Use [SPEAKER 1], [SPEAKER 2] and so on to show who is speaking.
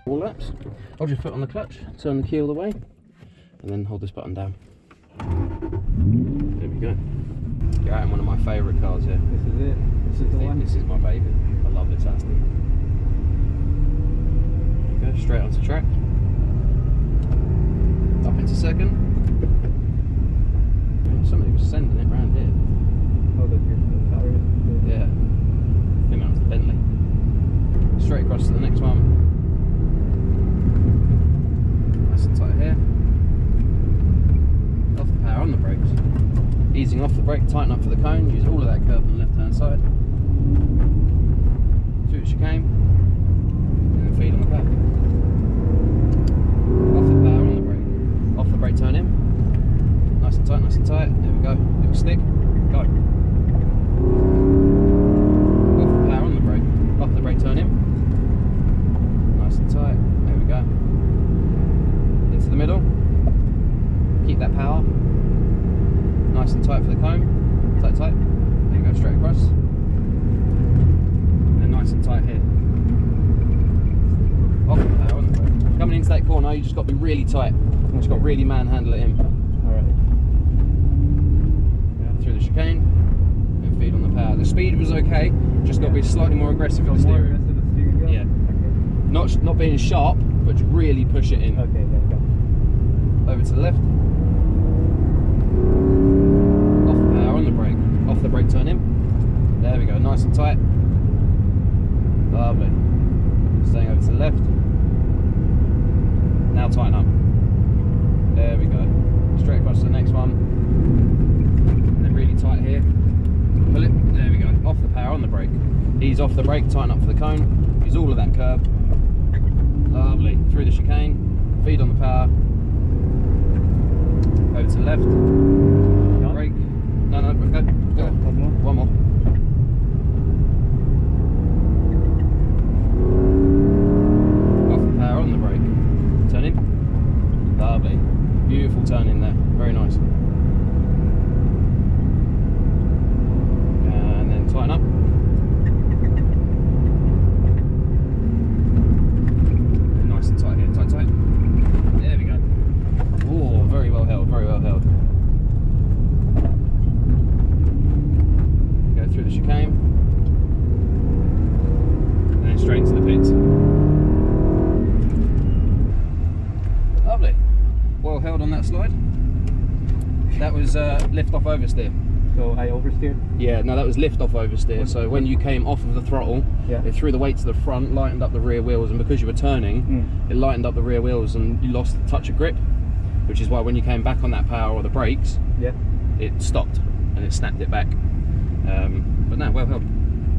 [SPEAKER 1] All laps. Hold your foot on the clutch, turn the key all the way, and then hold this button down. There we go. You're out in one of my favourite cars here.
[SPEAKER 2] This is it. This is the one.
[SPEAKER 1] This is my baby. I love this Aston. There you go, straight onto track. Up into second. Somebody was sending it round here.
[SPEAKER 2] Oh, the tire.
[SPEAKER 1] Yeah. I think that was the Bentley. Straight across to the next one. Nice and tight here. Off the power on the brakes. Easing off the brake, tighten up for the cone, use all of that curve on the left hand side. Through the chicane, and then feed on the power. Off the power on the brake. Off the brake, turn in. Nice and tight, nice and tight. There we go. Little stick. Go. Off the power on the brake. Off the brake, turn in. Nice and tight. There we go. Into the middle. Keep that power. Nice and tight for the cone. Tight, tight. There you go, straight across. And then nice and tight here. Off the power on the brake. Coming into that corner, you just got to be really tight. You just got to really manhandle it in.
[SPEAKER 2] Alright.
[SPEAKER 1] Through the chicane and feed on the power. The speed was okay, just got to be slightly more aggressive with the steering. Yeah. Okay. Not being sharp, but just really push it in.
[SPEAKER 2] Okay, there we go.
[SPEAKER 1] Over to the left. Off the power on the brake. Off the brake, turn in. There we go, nice and tight. Lovely. Staying over to the left. Now tighten up. There we go. Straight across to the next one. Really tight here. Pull it. There we go. Off the power on the brake. Ease off the brake, tighten up for the cone. Use all of that curve. Lovely. Through the chicane. Feed on the power. Over to the left. Brake. No, go. Go. One more. Off the power on the brake. Turn in. Lovely. Beautiful turn in there. Very nice. Tighten up. Nice and tight here, tight, tight. There we go. Oh, very well held, very well held. Go through the chicane. And then straight into the pits. Lovely. Well held on that slide. That was lift off oversteer.
[SPEAKER 2] So I oversteered?
[SPEAKER 1] Yeah, no, that was lift off oversteer. So when you came off of the throttle, it threw the weight to the front, lightened up the rear wheels, and because you were turning, it lightened up the rear wheels and you lost a touch of grip, which is why when you came back on that power or the brakes, it stopped and it snapped it back. But no, well held.